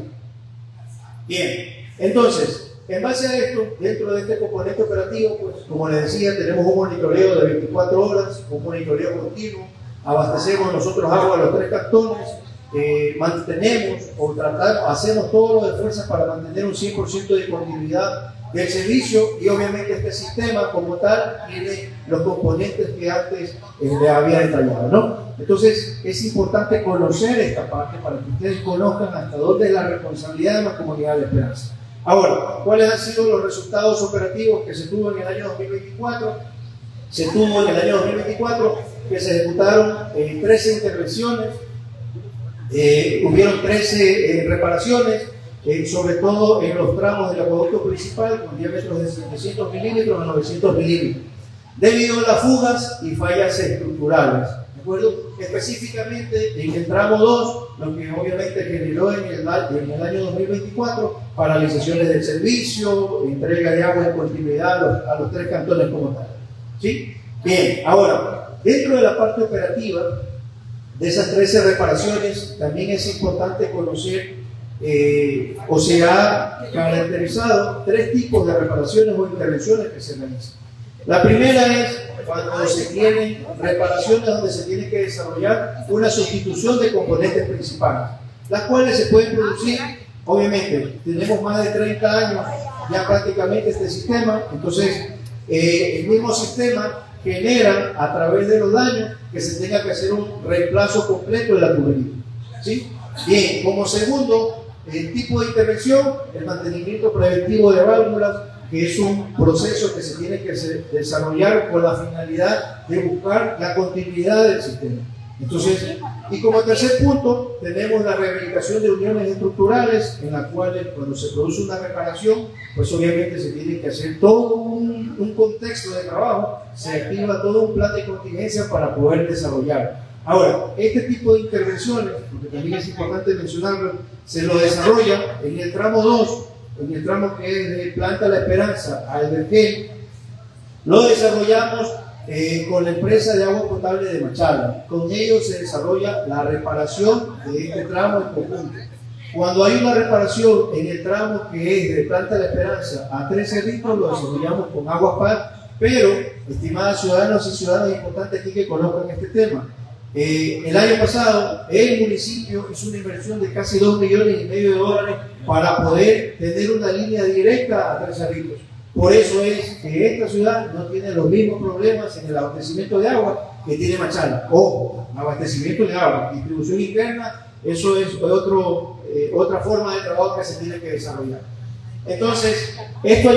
D: Bien, entonces, en base a esto, dentro de este componente operativo, pues, como les decía, tenemos un monitoreo de 24 horas, un monitoreo continuo, abastecemos nosotros agua a los 3 cantones, mantenemos o tratamos, hacemos todos los esfuerzos para mantener un 100% de continuidad del servicio y obviamente este sistema como tal tiene los componentes que antes le había detallado, ¿no? Entonces es importante conocer esta parte para que ustedes conozcan hasta dónde es la responsabilidad de la Mancomunidad de La Esperanza. Ahora, ¿cuáles han sido los resultados operativos que se tuvo en el año 2024? Se tuvo en el año 2024 que se ejecutaron 13 intervenciones, hubieron 13 reparaciones, sobre todo en los tramos del acueducto principal con diámetros de 700 milímetros a 900 milímetros, debido a las fugas y fallas estructurales. ¿De acuerdo? Específicamente en el tramo 2, lo que obviamente generó en el año 2024 paralizaciones del servicio, entrega de agua en continuidad a los 3 cantones como tal. ¿Sí? Bien, ahora, dentro de la parte operativa de esas 13 reparaciones, también es importante conocer o se ha caracterizado 3 tipos de reparaciones o intervenciones que se realizan. La primera es cuando se tienen reparaciones donde se tiene que desarrollar una sustitución de componentes principales, las cuales se pueden producir, obviamente, tenemos más de 30 años ya prácticamente este sistema, entonces el mismo sistema genera a través de los daños que se tenga que hacer un reemplazo completo de la tubería. ¿Sí? Bien, como segundo tipo de intervención, el mantenimiento preventivo de válvulas, que es un proceso que se tiene que desarrollar con la finalidad de buscar la continuidad del sistema. Entonces, y como tercer punto, tenemos la rehabilitación de uniones estructurales, en la cual cuando se produce una reparación, pues obviamente se tiene que hacer todo un contexto de trabajo, se activa todo un plan de contingencia para poder desarrollar. Ahora, este tipo de intervenciones, porque también es importante mencionarlo, se lo desarrolla en el tramo 2, en el tramo que es de Planta La Esperanza al Vergel, lo desarrollamos con la empresa de agua potable de Machala. Con ellos se desarrolla la reparación de este tramo en conjunto. Cuando hay una reparación en el tramo que es de Planta La Esperanza a 3 cerritos, lo desarrollamos con Agua Paz, pero, estimadas ciudadanos y ciudadanas, es importante aquí que conozcan este tema. El año pasado, el municipio hizo una inversión de casi $2,5 millones para poder tener una línea directa a 3 cerritos. Por eso es que esta ciudad no tiene los mismos problemas en el abastecimiento de agua que tiene Machala. Ojo, abastecimiento de agua, distribución interna, eso es otra forma de trabajo que se tiene que desarrollar. Entonces, esto ha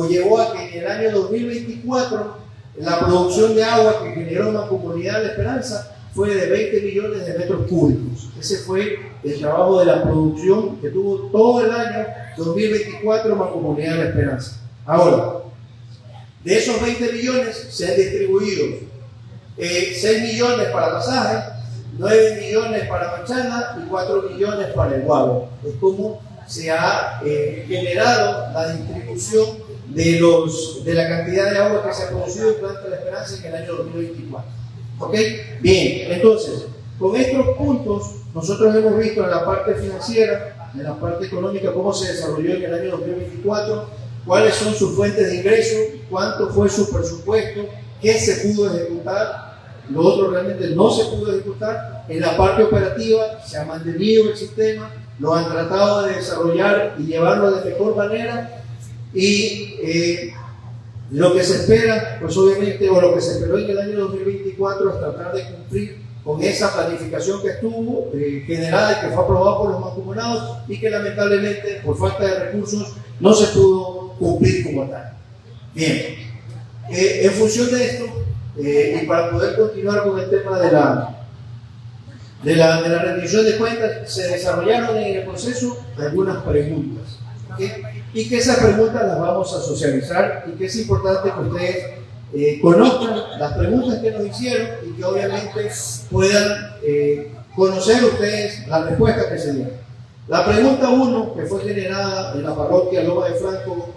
D: llevó a que en el año 2024 la producción de agua que generó una Mancomunidad de La Esperanza fue de 20 millones de metros cúbicos. Ese fue el trabajo de la producción que tuvo todo el año 2024 Mancomunidad de La Esperanza. Ahora, de esos 20 millones se han distribuido 6 millones para Pasaje, 9 millones para Machala y 4 millones para el Guagua. Es como se ha generado la distribución de la cantidad de agua que se ha producido en Planta La Esperanza en el año 2024. ¿Ok? Bien, entonces, con estos puntos, nosotros hemos visto en la parte financiera, en la parte económica, cómo se desarrolló en el año 2024, cuáles son sus fuentes de ingreso, cuánto fue su presupuesto, qué se pudo ejecutar, lo otro realmente no se pudo ejecutar. En la parte operativa se ha mantenido el sistema, lo han tratado de desarrollar y llevarlo de mejor manera, y lo que se espera, pues obviamente, o lo que se esperó en el año 2024 es tratar de cumplir con esa planificación que estuvo generada y que fue aprobada por los mancomunados y que lamentablemente por falta de recursos no se pudo cumplir como tal. Bien, en función de esto, y para poder continuar con el tema de la rendición de cuentas, se desarrollaron en el proceso algunas preguntas, ¿okay? Y que esas preguntas las vamos a socializar y que es importante que ustedes conozcan las preguntas que nos hicieron y que obviamente puedan conocer ustedes las respuestas que se dieron. La pregunta 1, que fue generada en la parroquia Loma de Franco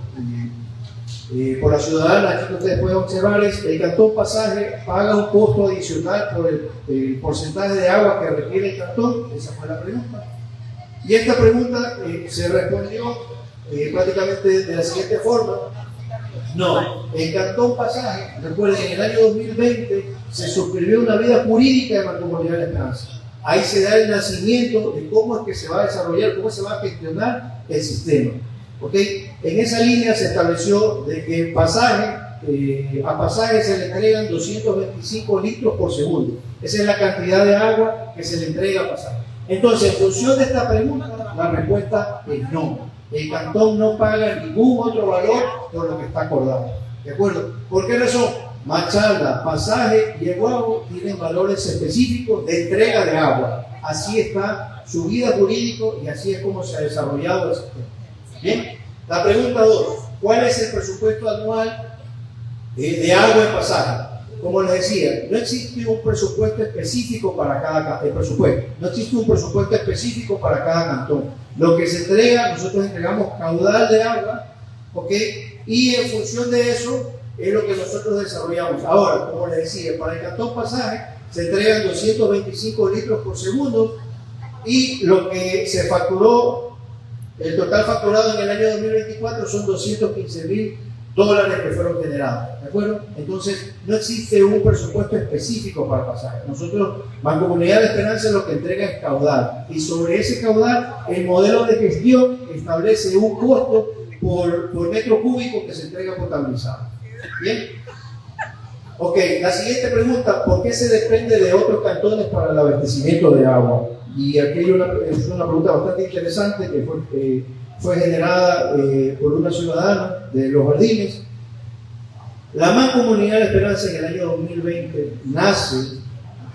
D: por la ciudadana, aquí que ustedes pueden observar, es: el cantón Pasaje paga un costo adicional por el porcentaje de agua que requiere el cantón. Esa fue la pregunta. Y esta pregunta se respondió prácticamente de la siguiente forma: no, el cantón Pasaje, recuerden, en el año 2020 se suscribió una vida jurídica de Mancomunidad La Esperanza. Ahí se da el nacimiento de cómo es que se va a desarrollar, cómo se va a gestionar el sistema. ¿Okay? En esa línea se estableció de que a Pasaje se le entregan 225 litros por segundo. Esa es la cantidad de agua que se le entrega a Pasaje. Entonces, en función de esta pregunta, la respuesta es no. El cantón no paga ningún otro valor por lo que está acordado. ¿De acuerdo? ¿Por qué razón? Machalda, Pasaje y El Guabo tienen valores específicos de entrega de agua. Así está su vida jurídico y así es como se ha desarrollado el sistema. Bien, la pregunta 2: ¿cuál es el presupuesto anual de agua en Pasaje? Como les decía, no existe un presupuesto específico para cada presupuesto. No existe un presupuesto específico para cada cantón. Lo que se entrega, nosotros entregamos caudal de agua, ¿ok? Y en función de eso es lo que nosotros desarrollamos. Ahora, como les decía, para el cantón Pasaje se entregan 225 litros por segundo y lo que se facturó, el total facturado en el año 2024 son $215,000 que fueron generados, ¿de acuerdo? Entonces, no existe un presupuesto específico para Pasaje. Nosotros, Mancomunidad de Esperanza, lo que entrega es caudal, y sobre ese caudal, el modelo de gestión establece un costo por metro cúbico que se entrega potabilizado. ¿Bien? Ok, la siguiente pregunta: ¿por qué se depende de otros cantones para el abastecimiento de agua? Y aquí es una pregunta bastante interesante que fue generada por una ciudadana de Los Jardines. La Mancomunidad de Esperanza en el año 2020 nace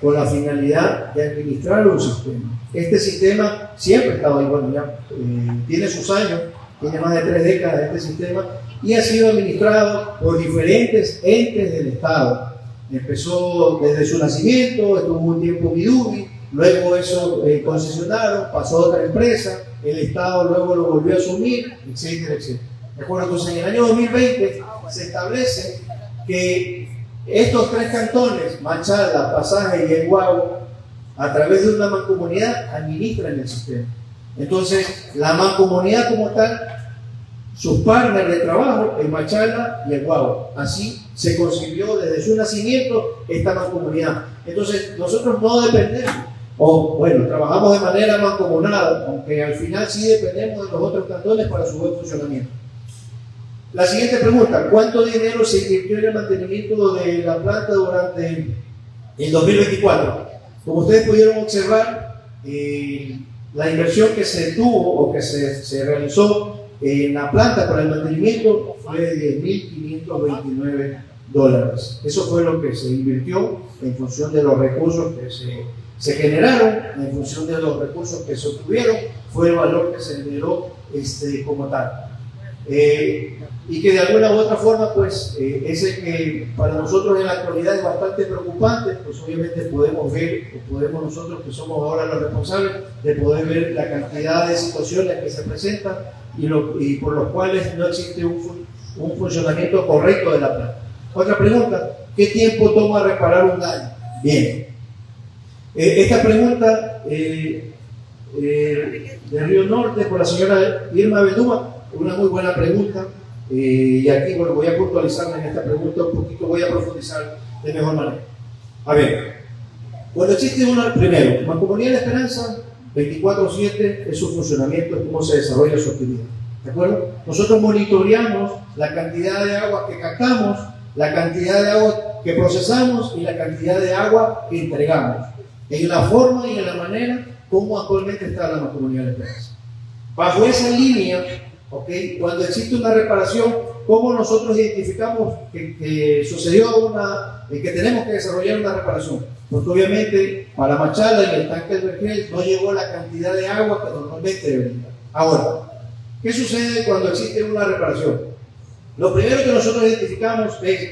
D: con la finalidad de administrar un sistema. Este sistema siempre ha estado ahí, bueno, ya tiene sus años, tiene más de 3 décadas este sistema, y ha sido administrado por diferentes entes del Estado. Empezó desde su nacimiento, estuvo un tiempo Midubi, luego eso concesionaron, pasó a otra empresa, el Estado luego lo volvió a asumir, etcétera, etcétera. ¿De acuerdo? Entonces, en el año 2020 se establece que estos 3 cantones, Machala, Pasaje y El Guabo, a través de una mancomunidad, administran el sistema. Entonces, la mancomunidad como tal, sus partners de trabajo en Machala y El Guabo. Así se concibió desde su nacimiento esta mancomunidad. Entonces, nosotros no dependemos, o bueno, trabajamos de manera mancomunada, aunque al final sí dependemos de los otros cantones para su buen funcionamiento. La siguiente pregunta: ¿cuánto dinero se invirtió en el mantenimiento de la planta durante el 2024? Como ustedes pudieron observar, la inversión que se tuvo o que se realizó en la planta para el mantenimiento fue de $10,529. Eso fue lo que se invirtió en función de los recursos que se generaron, en función de los recursos que se obtuvieron, fue el valor que se generó como tal. Y que de alguna u otra forma, pues, es el que para nosotros en la actualidad es bastante preocupante, pues obviamente podemos ver, o podemos nosotros que somos ahora los responsables, de poder ver la cantidad de situaciones que se presentan y por los cuales no existe un un funcionamiento correcto de la planta. Otra pregunta, ¿qué tiempo toma reparar un daño? Bien. Esta pregunta de Río Norte por la señora Irma Bedúa, una muy buena pregunta. Y aquí, bueno, voy a puntualizarme en esta pregunta un poquito, voy a profundizar de mejor manera. A ver, cuando existe primero, Mancomunidad de la Esperanza, 24/7 es su funcionamiento, es cómo se desarrolla su actividad. ¿De acuerdo? Nosotros monitoreamos la cantidad de agua que captamos, la cantidad de agua que procesamos y la cantidad de agua que entregamos. En la forma y en la manera como actualmente está la Mancomunidad de la Esperanza. Bajo esa línea, ¿okay? Cuando existe una reparación, ¿cómo nosotros identificamos que sucedió que tenemos que desarrollar una reparación? Porque obviamente para Machala en el tanque del Vergel no llegó la cantidad de agua que normalmente debería. Ahora, ¿qué sucede cuando existe una reparación? Lo primero que nosotros identificamos es,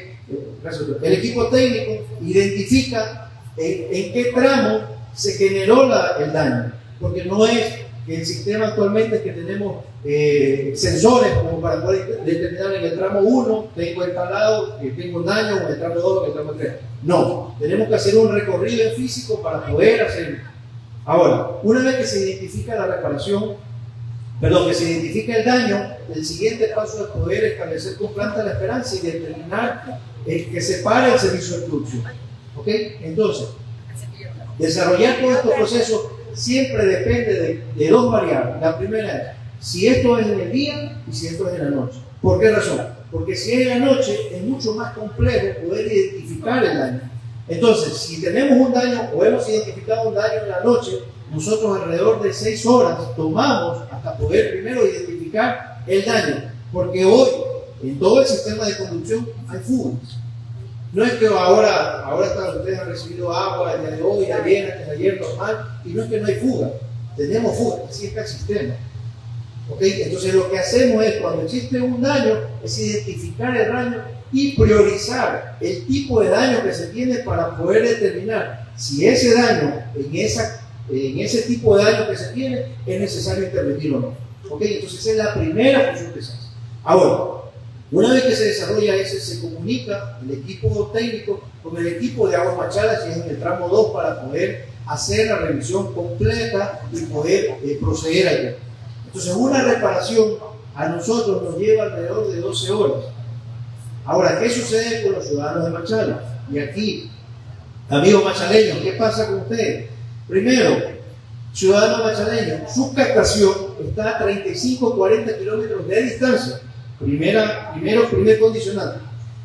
D: el equipo técnico identifica en qué tramo se generó el daño, porque no es que el sistema actualmente es que tenemos sensores como para poder determinar en el tramo 1 tengo instalado que tengo un daño, o en el tramo 2 o en el tramo 3. No, tenemos que hacer un recorrido físico para poder hacerlo. Ahora, una vez que se identifica la reparación, que se identifica el daño, el siguiente paso es poder establecer con Planta La Esperanza y determinar que se pare el servicio de producción. ¿Ok? Entonces, desarrollar todos estos procesos siempre depende de dos variables. La primera es si esto es en el día y si esto es en la noche. ¿Por qué razón? Porque si es en la noche es mucho más complejo poder identificar el daño. Entonces, si tenemos un daño o hemos identificado un daño en la noche, nosotros alrededor de 6 horas tomamos hasta poder primero identificar el daño. Porque hoy, en todo el sistema de conducción, hay fugas. No es que ahora ustedes han recibido agua el día de hoy, ayer, antes de ayer, normal, y no es que no hay fuga. Tenemos fuga, así está el sistema. ¿Okay? Entonces lo que hacemos es, cuando existe un daño, es identificar el daño y priorizar el tipo de daño que se tiene para poder determinar si ese daño, en ese tipo de daño que se tiene, es necesario intervenir o no. ¿Okay? Entonces esa es la primera función que se hace. Ahora, una vez que se desarrolla ese, se comunica el equipo técnico con el equipo de Aguas Machala, si es en el tramo 2, para poder hacer la revisión completa y poder proceder a ello. Entonces, una reparación a nosotros nos lleva alrededor de 12 horas. Ahora, ¿qué sucede con los ciudadanos de Machala? Y aquí, amigos machaleños, ¿qué pasa con ustedes? Primero, ciudadanos machaleños, su captación está a 35-40 kilómetros de distancia. Primer condicionante.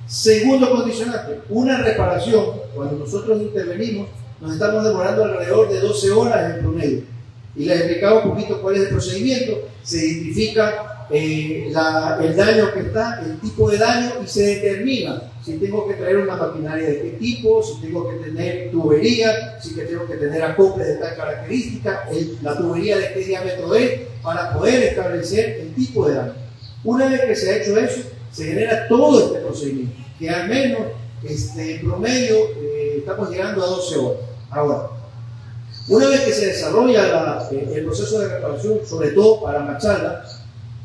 D: Segundo condicionante, una reparación, cuando nosotros intervenimos, nos estamos demorando alrededor de 12 horas en promedio. Y les explicaba un poquito cuál es el procedimiento. Se identifica el daño que está, el tipo de daño, y se determina si tengo que traer una maquinaria de qué tipo, si tengo que tener tubería, si tengo que tener acoples de tal característica, la tubería de qué diámetro es, para poder establecer el tipo de daño. Una vez que se ha hecho eso, se genera todo este procedimiento, que al menos en promedio estamos llegando a 12 horas. Ahora, una vez que se desarrolla el proceso de reparación, sobre todo para Machala,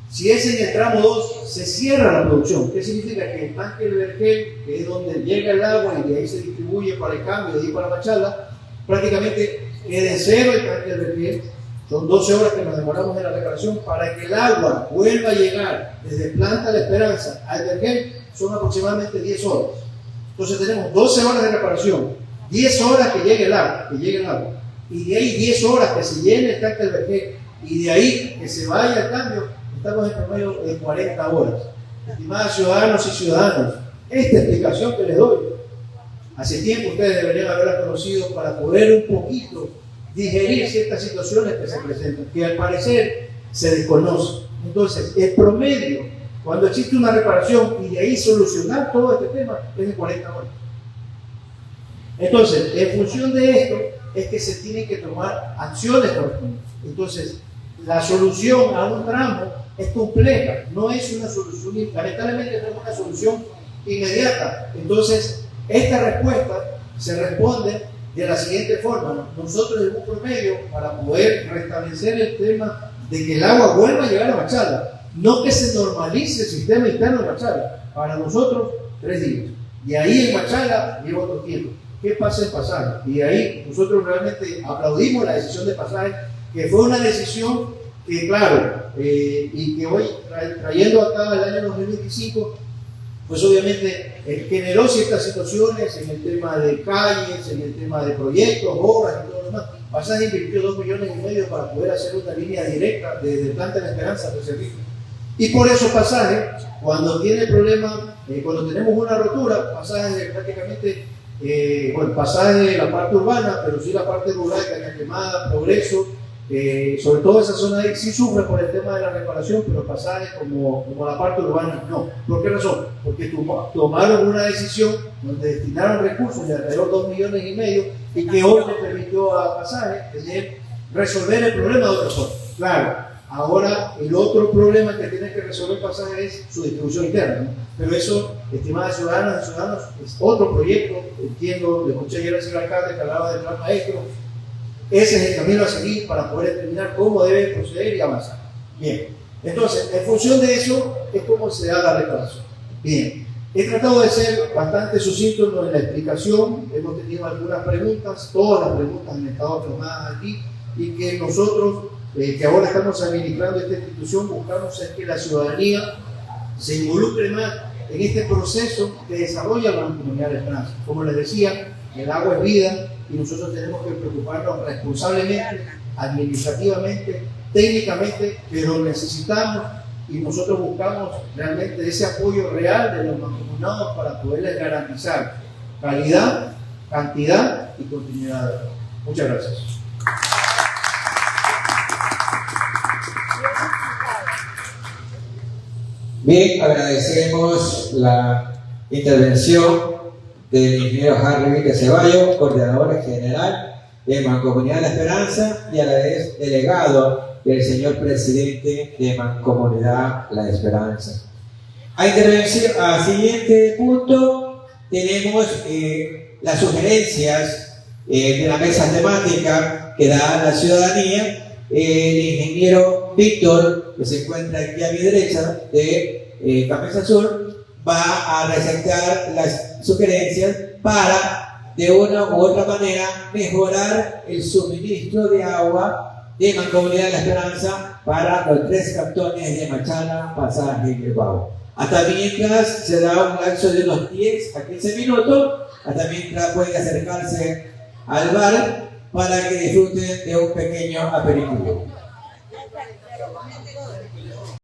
D: si es en el tramo 2, se cierra la producción. ¿Qué significa? Que el tanque del Vergel, que es donde llega el agua y de ahí se distribuye para el cambio, de ahí para Machala, prácticamente queda en cero el tanque del Vergel. Son 12 horas que nos demoramos en la reparación para que el agua vuelva a llegar desde Planta La Esperanza al Vergel, son aproximadamente 10 horas. Entonces tenemos 12 horas de reparación, 10 horas que llegue el agua, y de ahí 10 horas que se llene el tanque del Vergel, y de ahí que se vaya el cambio, estamos en promedio de 40 horas. Estimados ciudadanos y ciudadanas, esta explicación que les doy, hace tiempo ustedes deberían haberla conocido para poder un poquito digerir ciertas situaciones que se presentan, que al parecer se desconocen. Entonces, el promedio, cuando existe una reparación y de ahí solucionar todo este tema, es de 40 horas. Entonces, en función de esto, es que se tienen que tomar acciones correspondientes. Entonces, la solución a un tramo es compleja, no es una solución, lamentablemente no es una solución inmediata. Entonces, esta respuesta se responde de la siguiente forma. Nosotros en un promedio, para poder restablecer el tema de que el agua vuelva a llegar a Machala, no que se normalice el sistema interno de Machala. Para nosotros, 3 días. Y ahí en Machala lleva otro tiempo. ¿Qué pasa en Pasaje? Y ahí nosotros realmente aplaudimos la decisión de Pasaje, que fue una decisión que, claro, y que hoy, trayendo acá el año 2025, pues obviamente generó ciertas situaciones en el tema de calles, en el tema de proyectos, obras y todo lo demás. Pasaje invirtió 2,5 millones para poder hacer una línea directa desde Planta La Esperanza de servicio. Y por eso Pasaje, cuando tiene problemas, cuando tenemos una rotura, Pasaje prácticamente, Pasaje de la parte urbana, pero sí la parte rural, Caña Quemada, Progreso, sobre todo esa zona ahí sí sufre por el tema de la reparación, pero Pasaje como la parte urbana no. ¿Por qué razón? Porque tomaron una decisión donde destinaron recursos de alrededor de 2,5 millones y que hoy le permitió a Pasaje resolver el problema de otra forma. Claro. Ahora, el otro problema que tiene que resolver Pasaje es su distribución interna, ¿no? Pero eso, estimadas ciudadanas y ciudadanos, es otro proyecto. Entiendo, le escuché ayer al alcalde que hablaba del plan maestro. Ese es el camino a seguir para poder determinar cómo debe proceder y avanzar. Bien, entonces, en función de eso, es cómo se da la reparación. Bien, he tratado de ser bastante sucinto en la explicación. Hemos tenido algunas preguntas, todas las preguntas han estado plasmadas aquí, y que nosotros, que ahora estamos administrando esta institución, buscamos es que la ciudadanía se involucre más en este proceso que desarrolla la Mancomunidad de Esperanza. Como les decía, el agua es vida y nosotros tenemos que preocuparnos responsablemente, administrativamente, técnicamente, pero necesitamos y nosotros buscamos realmente ese apoyo real de los mancomunados para poderles garantizar calidad, cantidad y continuidad de agua. Muchas gracias.
A: Bien, agradecemos la intervención del ingeniero Harry Víquez Ceballos, coordinador general de Mancomunidad La Esperanza y a la vez delegado del señor presidente de Mancomunidad La Esperanza. A siguiente punto tenemos las sugerencias de la mesa temática que da la ciudadanía. El ingeniero Víctor, que se encuentra aquí a mi derecha de Camisa Sur, va a resaltar las sugerencias para, de una u otra manera, mejorar el suministro de agua de Mancomunidad de La Esperanza para los 3 cantones de Machala, Pasaje y Bilbao. Hasta mientras se da un lapso de unos 10 a 15 minutos, hasta mientras pueden acercarse al bar para que disfruten de un pequeño aperitivo.